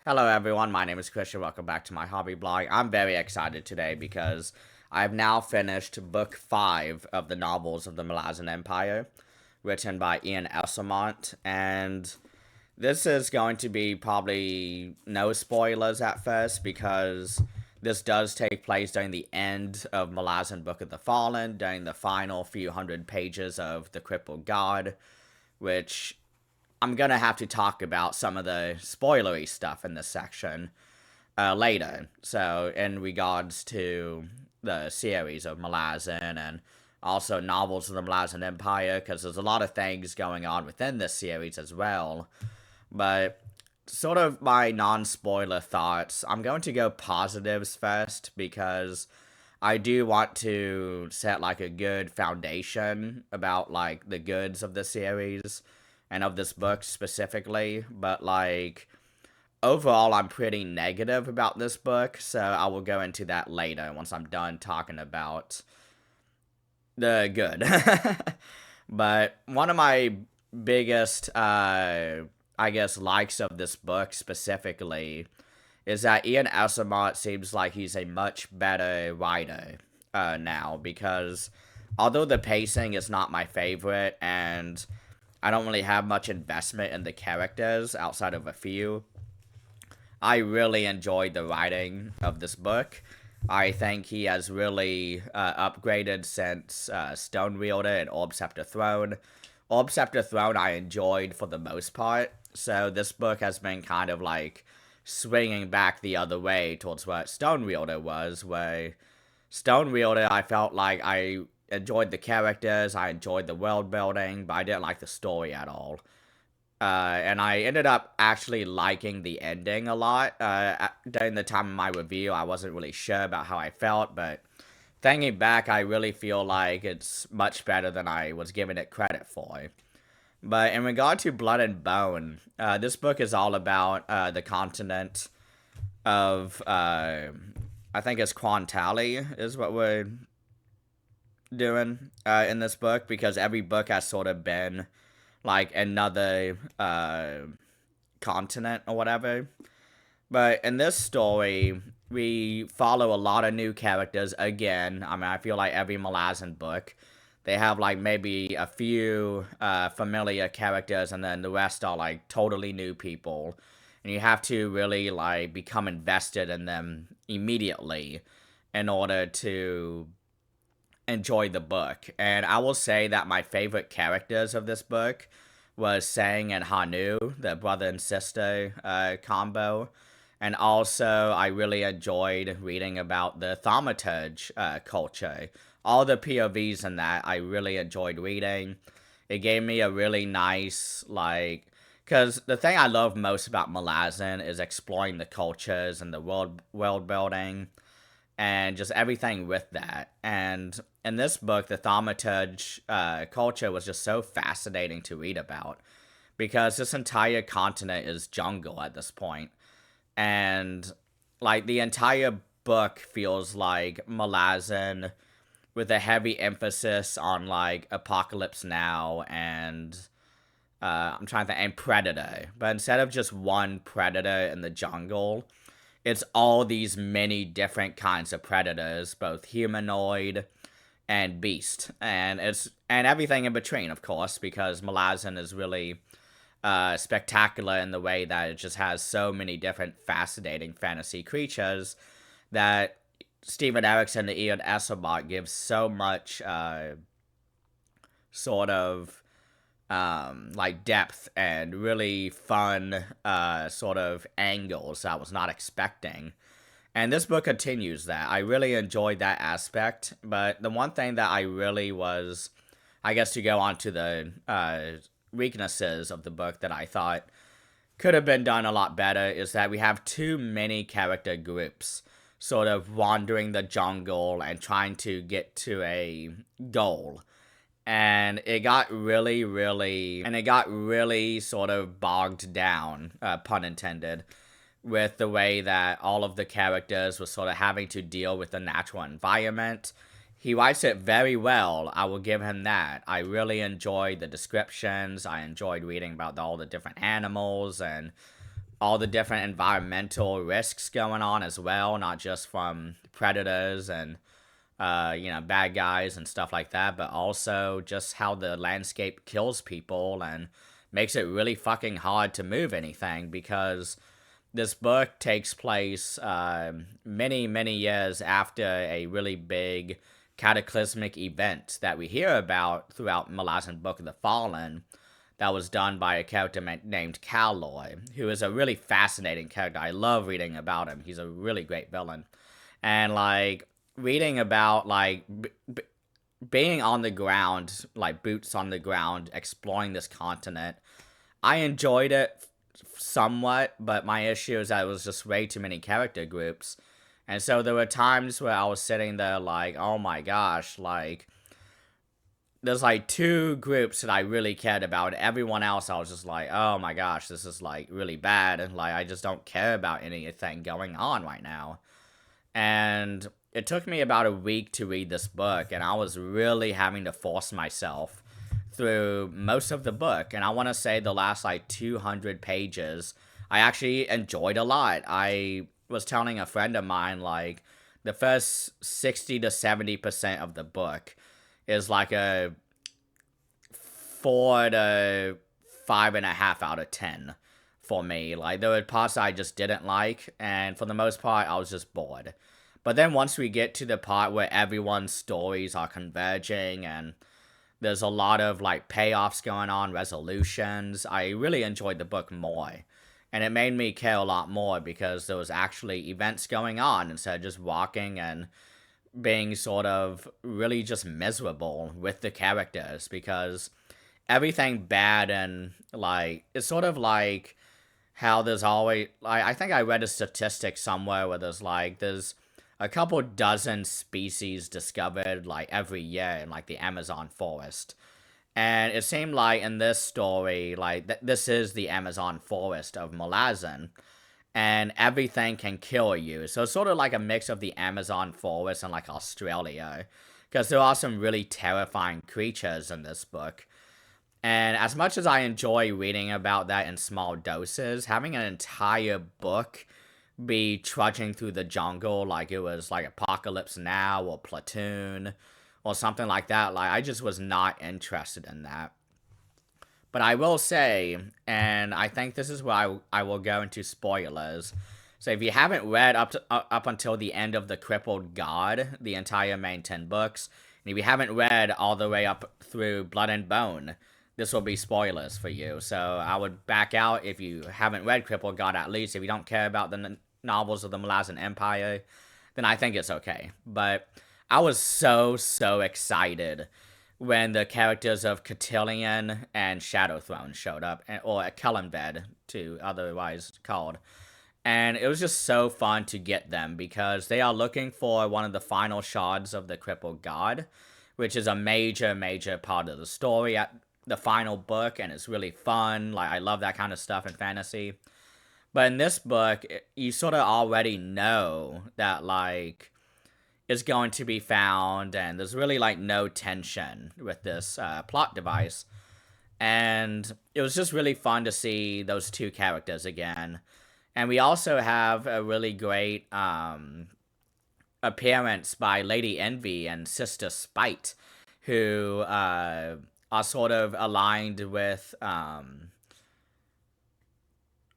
Hello everyone, my name is Christian. Welcome back to my hobby blog. I'm very excited today because I've now finished book 5 of the novels of the Malazan Empire, written by Ian Esslemont, and this is going to be probably no spoilers at first because this does take place during the end of Malazan Book of the Fallen, during the final few hundred pages of the Crippled God, which I'm gonna have to talk about some of the spoilery stuff in this section later. So, in regards to the series of Malazan and also novels of the Malazan Empire, because there's a lot of things going on within this series as well. But sort of my non-spoiler thoughts, I'm going to go positives first because I do want to set like a good foundation about like the goods of the series and of this book specifically, but like overall I'm pretty negative about this book, so I will go into that later once I'm done talking about the good. But one of my biggest I guess likes of this book specifically is that Ian Esslemont seems like he's a much better writer now, because although the pacing is not my favorite and I don't really have much investment in the characters outside of a few, I really enjoyed the writing of this book. I think he has really upgraded since Stonewielder and Orb Scepter Throne. Orb Scepter Throne I enjoyed for the most part, so this book has been kind of like swinging back the other way towards what Stonewielder was, where Stonewielder I felt like I enjoyed the characters, I enjoyed the world building, but I didn't like the story at all. And I ended up actually liking the ending a lot. During the time of my review, I wasn't really sure about how I felt, but thinking back, I really feel like it's much better than I was giving it credit for. But in regard to Blood and Bone, this book is all about the continent of, I think it's Quantali, is what we're doing in this book, because every book has sort of been like another continent or whatever. But in this story, we follow a lot of new characters again. I mean, I feel like every Malazan book, they have like maybe a few familiar characters, and then the rest are like totally new people. And you have to really like become invested in them immediately in order to enjoy the book. And I will say that my favorite characters of this book was Sang and Hanu, the brother and sister combo. And also, I really enjoyed reading about the thaumaturge culture. All the POVs in that, I really enjoyed reading. It gave me a really nice, like, because the thing I love most about Malazan is exploring the cultures and the world building and just everything with that. And in this book, the thaumaturge culture was just so fascinating to read about, because this entire continent is jungle at this point. And like the entire book feels like Malazan with a heavy emphasis on like Apocalypse Now and I'm trying to think, and Predator. But instead of just one predator in the jungle, it's all these many different kinds of predators, both humanoid and beast, and everything in between, of course, because Malazan is really spectacular in the way that it just has so many different fascinating fantasy creatures that Stephen Erickson and Ian Esselbach gives so much sort of like depth and really fun sort of angles I was not expecting. And this book continues that. I really enjoyed that aspect, but the one thing that I really was, I guess, to go on to the weaknesses of the book that I thought could have been done a lot better is that we have too many character groups sort of wandering the jungle and trying to get to a goal. And it got really sort of bogged down, pun intended, with the way that all of the characters were sort of having to deal with the natural environment. He writes it very well, I will give him that. I really enjoyed the descriptions, I enjoyed reading about all the different animals and all the different environmental risks going on as well, not just from predators and bad guys and stuff like that, but also just how the landscape kills people and makes it really fucking hard to move anything, because this book takes place many, many years after a really big cataclysmic event that we hear about throughout Malazan Book of the Fallen, that was done by a character named Calloy, who is a really fascinating character. I love reading about him. He's a really great villain. And, like, reading about, like, being on the ground, like, boots on the ground, exploring this continent, I enjoyed it somewhat, but my issue is that it was just way too many character groups. And so there were times where I was sitting there like, oh my gosh, like, there's like two groups that I really cared about. Everyone else, I was just like, oh my gosh, this is like really bad. And like, I just don't care about anything going on right now. And it took me about a week to read this book, and I was really having to force myself through most of the book. And I want to say the last like 200 pages, I actually enjoyed a lot. I was telling a friend of mine, like, the first 60 to 70% of the book is like a 4 to 5.5 out of 10 for me. Like, there were parts I just didn't like, and for the most part, I was just bored. But then once we get to the part where everyone's stories are converging and there's a lot of like payoffs going on, resolutions, I really enjoyed the book more. And it made me care a lot more because there was actually events going on instead of just walking and being sort of really just miserable with the characters, because everything bad, and like, it's sort of like how there's always, like, I think I read a statistic somewhere where there's a couple dozen species discovered like every year in like the Amazon forest. And it seemed like in this story, like, this is the Amazon forest of Malazan, and everything can kill you. So it's sort of like a mix of the Amazon forest and like Australia, because there are some really terrifying creatures in this book. And as much as I enjoy reading about that in small doses, having an entire book be trudging through the jungle like it was like Apocalypse Now or Platoon or something like that, like, I just was not interested in that. But I will say, and I think this is where I will go into spoilers. So if you haven't read up until the end of the Crippled God, the entire main 10 books, and if you haven't read all the way up through Blood and Bone, this will be spoilers for you. So I would back out if you haven't read Crippled God, at least. If you don't care about the novels of the Malazan Empire, then I think it's okay. But I was so excited when the characters of Cotillion and Shadowthrone showed up, or Kellenbed, too, otherwise called. And it was just so fun to get them, because they are looking for one of the final shards of the Crippled God, which is a major part of the story at the final book, and it's really fun. Like, I love that kind of stuff in fantasy. But in this book, you sort of already know that, like, is going to be found, and there's really like no tension with this plot device. And it was just really fun to see those two characters again. And we also have a really great appearance by Lady Envy and Sister Spite, who are sort of aligned with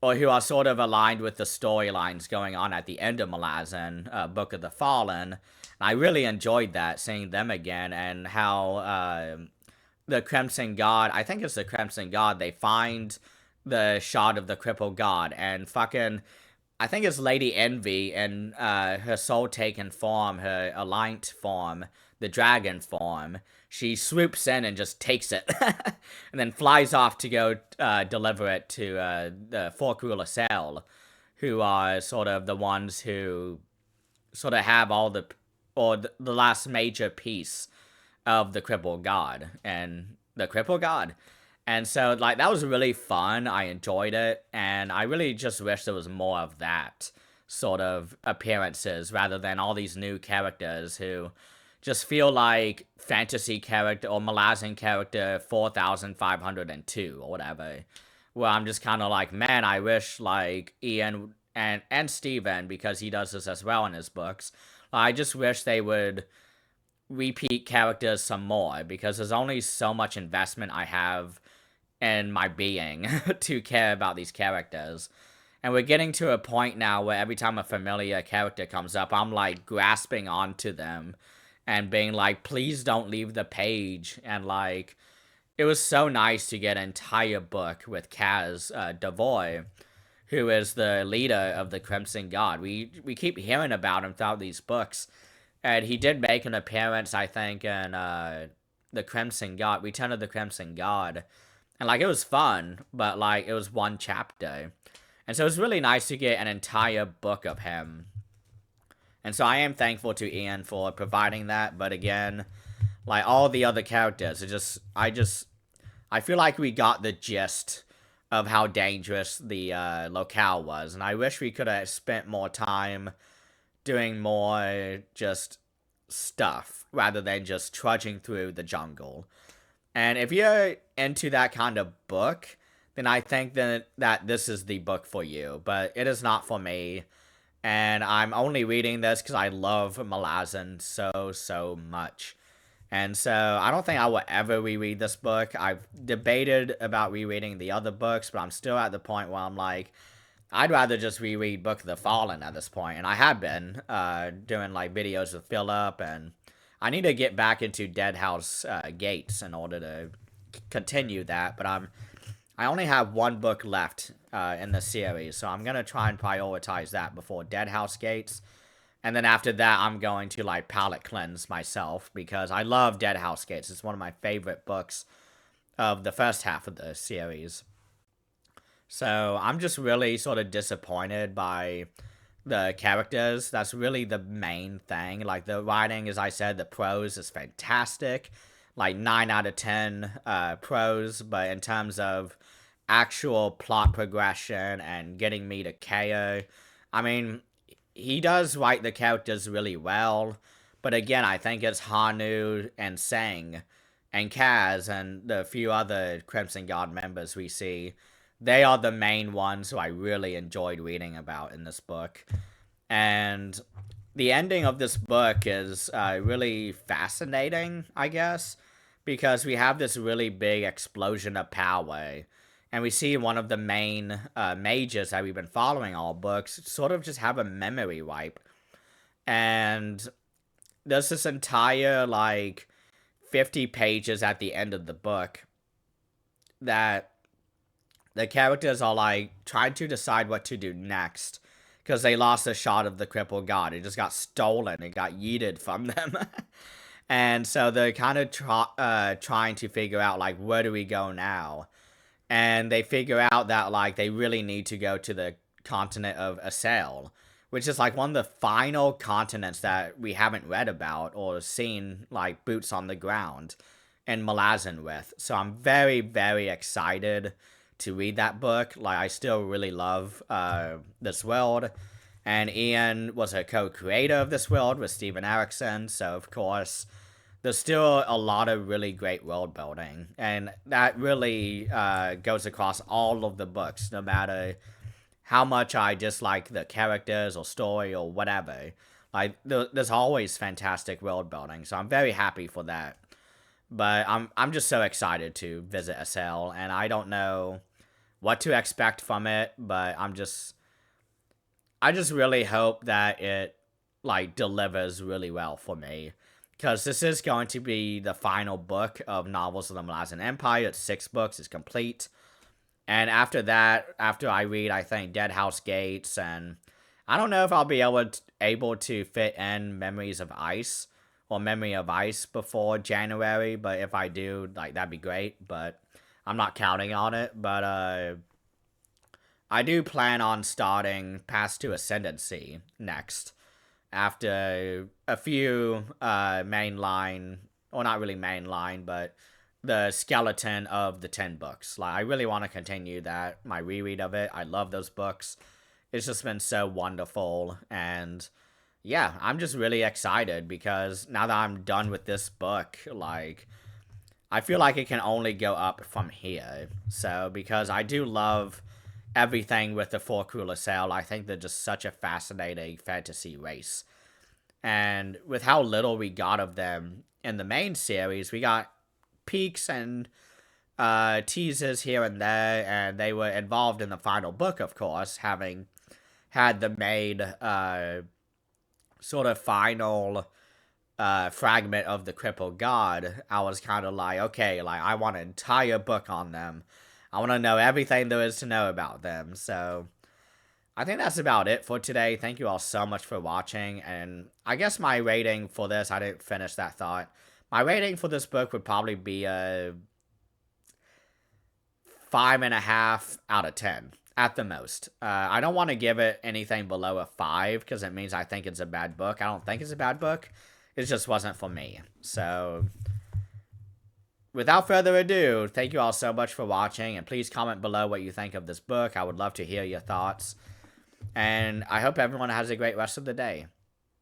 who are sort of aligned with the storylines going on at the end of Malazan, Book of the Fallen. And I really enjoyed that, seeing them again, and how the Crimson God, I think it's the Crimson God, they find the shard of the Crippled God, and fucking, I think it's Lady Envy in her soul-taken form, her aligned form, the dragon form. She swoops in and just takes it, and then flies off to go deliver it to the Fork Ruler Cell, who are sort of the ones who sort of have all the last major piece of the Crippled God, and the Crippled God. And so, like, that was really fun. I enjoyed it, and I really just wish there was more of that sort of appearances, rather than all these new characters who just feel like fantasy character or Malazan character 4502 or whatever. where I'm just kind of like, man, I wish like Ian and Steven, because he does this as well in his books. I just wish they would repeat characters some more, because there's only so much investment I have in my being to care about these characters. And we're getting to a point now where every time a familiar character comes up, I'm like grasping onto them and being like, please don't leave the page. And like, it was so nice to get an entire book with Kaz Devoy, who is the leader of the Crimson Guard. We keep hearing about him throughout these books, and he did make an appearance, I think, in the Crimson Guard, Return of the Crimson Guard, and like it was fun, but like it was one chapter, and so it was really nice to get an entire book of him. And so I am thankful to Ian for providing that, but again, like all the other characters, I feel like we got the gist of how dangerous the locale was, and I wish we could have spent more time doing more just stuff rather than just trudging through the jungle. And if you're into that kind of book, then I think that this is the book for you, but it is not for me. And I'm only reading this because I love Malazan so much. And so I don't think I will ever reread this book. I've debated about rereading the other books, but I'm still at the point where I'm like, I'd rather just reread Book of the Fallen at this point. And I have been doing like videos with Philip, and I need to get back into Dead House Gates in order to continue that. But I only have one book left in the series, so I'm gonna try and prioritize that before Dead House Gates. And then after that, I'm going to like palate cleanse myself, because I love Dead House Gates. It's one of my favorite books of the first half of the series. So I'm just really sort of disappointed by the characters. That's really the main thing. Like the writing, as I said, the prose is fantastic. Like 9 out of 10 prose, but in terms of actual plot progression and getting me to care, I mean, he does write the characters really well, but again, I think it's Hanu and Sang and Kaz and the few other Crimson Guard members we see. They are the main ones who I really enjoyed reading about in this book. And the ending of this book is really fascinating, I guess, because we have this really big explosion of power. And we see one of the main mages that we've been following all books sort of just have a memory wipe. And there's this entire, like, 50 pages at the end of the book that the characters are, like, trying to decide what to do next, because they lost a shot of the crippled god. It just got stolen. It got yeeted from them. And so they're kind of trying to figure out, like, where do we go now? And they figure out that, like, they really need to go to the continent of Asel, which is, like, one of the final continents that we haven't read about or seen, like, boots on the ground in Malazan with. So I'm very, very excited to read that book. Like, I still really love this world. And Ian was a co-creator of this world with Steven Erikson, so of course there's still a lot of really great world building, and that really goes across all of the books, no matter how much I dislike the characters or story or whatever. Like, there's always fantastic world building, so I'm very happy for that. But I'm just so excited to visit Asel, and I don't know what to expect from it, but I just really hope that it, like, delivers really well for me. Because this is going to be the final book of Novels of the Malazan Empire. It's 6 books. It's complete. And after that, after I read, I think, Dead House Gates, and I don't know if I'll be able to fit in Memories of Ice or Memory of Ice before January. But if I do, like, that'd be great. But I'm not counting on it. But I do plan on starting Path to Ascendancy next, after a few mainline, or not really mainline, but the skeleton of the 10 books. Like, I really want to continue that, my reread of it. I love those books. It's just been so wonderful, and yeah, I'm just really excited, because now that I'm done with this book, like, I feel like it can only go up from here. So, because I do love everything with the Four Cooler Cell, I think they're just such a fascinating fantasy race. And with how little we got of them in the main series, we got peeks and teasers here and there, and they were involved in the final book, of course, having had the main sort of final fragment of the Crippled God. I was kind of like, okay, like, I want an entire book on them. I want to know everything there is to know about them. So I think that's about it for today. Thank you all so much for watching. And I guess my rating for this, I didn't finish that thought. My rating for this book would probably be a 5.5 out of 10 at the most. I don't want to give it anything below a 5 because it means I think it's a bad book. I don't think it's a bad book. It just wasn't for me. So without further ado, thank you all so much for watching, and please comment below what you think of this book. I would love to hear your thoughts, and I hope everyone has a great rest of the day.